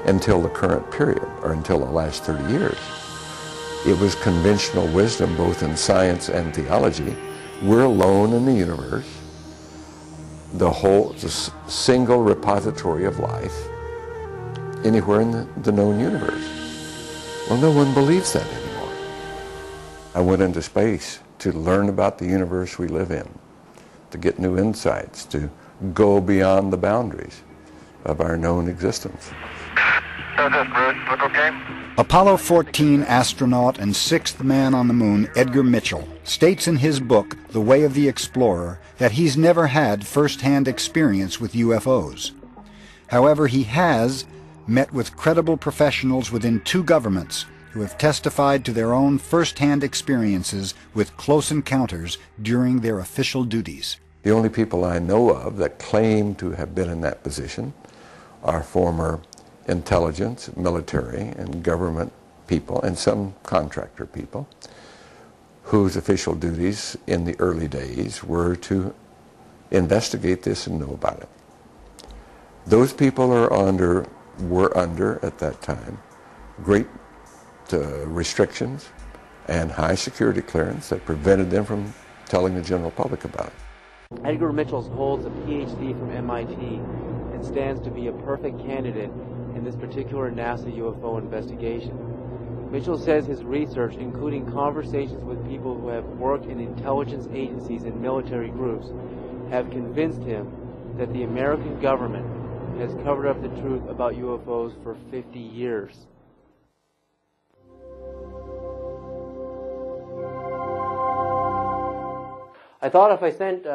until the current period, or until the last 30 years. It was conventional wisdom, both in science and theology. We're alone in the universe, the single repository of life anywhere in the known universe. Well, no one believes that anymore. I went into space to learn about the universe we live in, to get new insights, to go beyond the boundaries of our known existence. Look okay? Apollo 14 astronaut and sixth man on the moon, Edgar Mitchell, states in his book, The Way of the Explorer, that he's never had first-hand experience with UFOs. However, he has met with credible professionals within two governments who have testified to their own first-hand experiences with close encounters during their official duties. The only people I know of that claim to have been in that position are former intelligence, military, and government people, and some contractor people, whose official duties in the early days were to investigate this and know about it. Those people were under, at that time, great restrictions and high security clearance that prevented them from telling the general public about it. Edgar Mitchell holds a PhD from MIT and stands to be a perfect candidate in this particular NASA UFO investigation. Mitchell says his research, including conversations with people who have worked in intelligence agencies and military groups, have convinced him that the American government has covered up the truth about UFOs for 50 years. I thought if I sent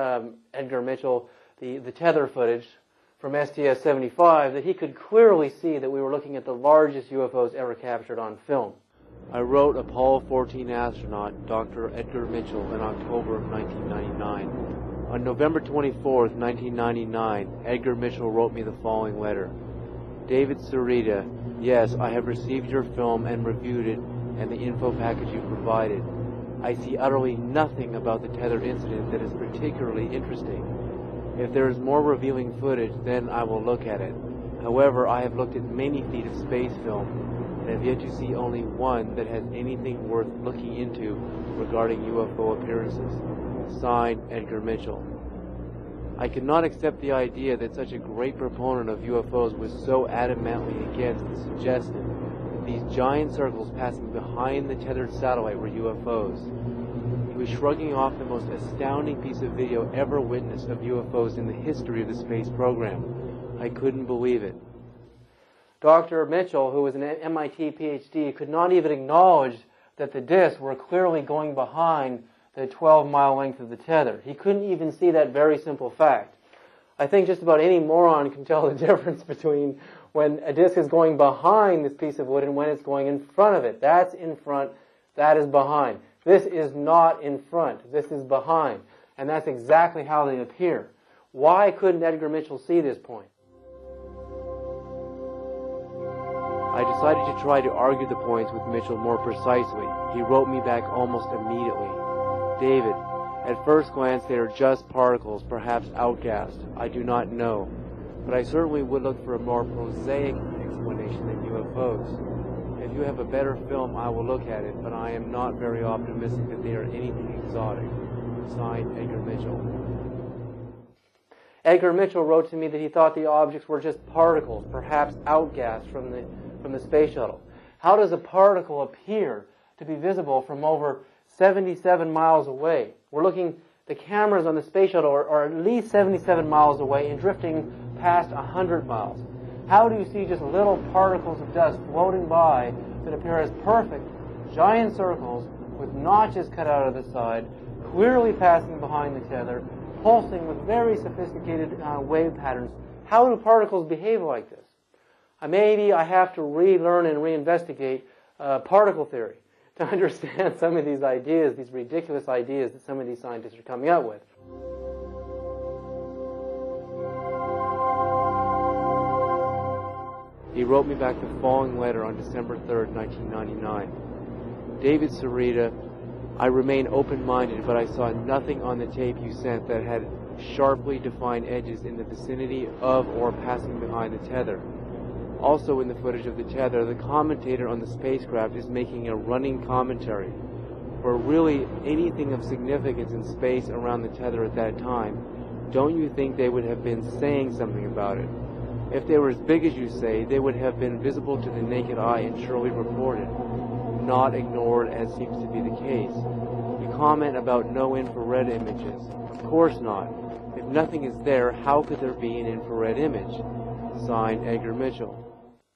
Edgar Mitchell the tether footage from STS-75 that he could clearly see that we were looking at the largest UFOs ever captured on film. I wrote Apollo 14 astronaut Dr. Edgar Mitchell in October of 1999. On November 24th, 1999, Edgar Mitchell wrote me the following letter. David Sereda, yes, I have received your film and reviewed it and the info package you provided. I see utterly nothing about the Tether Incident that is particularly interesting. If there is more revealing footage, then I will look at it. However, I have looked at many feet of space film and have yet to see only one that has anything worth looking into regarding UFO appearances. Signed, Edgar Mitchell. I could not accept the idea that such a great proponent of UFOs was so adamantly against the suggestion that these giant circles passing behind the tethered satellite were UFOs. He was shrugging off the most astounding piece of video ever witnessed of UFOs in the history of the space program. I couldn't believe it. Dr. Mitchell, who was an MIT PhD, could not even acknowledge that the disks were clearly going behind the 12-mile length of the tether. He couldn't even see that very simple fact. I think just about any moron can tell the difference between when a disk is going behind this piece of wood and when it's going in front of it. That's in front, that is behind. This is not in front, this is behind. And that's exactly how they appear. Why couldn't Edgar Mitchell see this point? I decided to try to argue the points with Mitchell more precisely. He wrote me back almost immediately. David, at first glance they are just particles, perhaps outgassed. I do not know. But I certainly would look for a more prosaic explanation than UFOs. If you have a better film, I will look at it, but I am not very optimistic that they are anything exotic. Signed, Edgar Mitchell. Edgar Mitchell wrote to me that he thought the objects were just particles, perhaps outgassed from the space shuttle. How does a particle appear to be visible from over 77 miles away? We're looking, the cameras on the space shuttle are at least 77 miles away and drifting past 100 miles. How do you see just little particles of dust floating by that appear as perfect, giant circles with notches cut out of the side, clearly passing behind the tether, pulsing with very sophisticated wave patterns? How do particles behave like this? Maybe I have to relearn and reinvestigate particle theory to understand some of these ideas, these ridiculous ideas that some of these scientists are coming up with. He wrote me back the following letter on December 3rd, 1999. David Sereda, I remain open-minded, but I saw nothing on the tape you sent that had sharply defined edges in the vicinity of or passing behind the tether. Also in the footage of the tether, the commentator on the spacecraft is making a running commentary. For really anything of significance in space around the tether at that time, don't you think they would have been saying something about it? If they were as big as you say, they would have been visible to the naked eye and surely reported, not ignored as seems to be the case. You comment about no infrared images. Of course not. If nothing is there, how could there be an infrared image? Signed, Edgar Mitchell.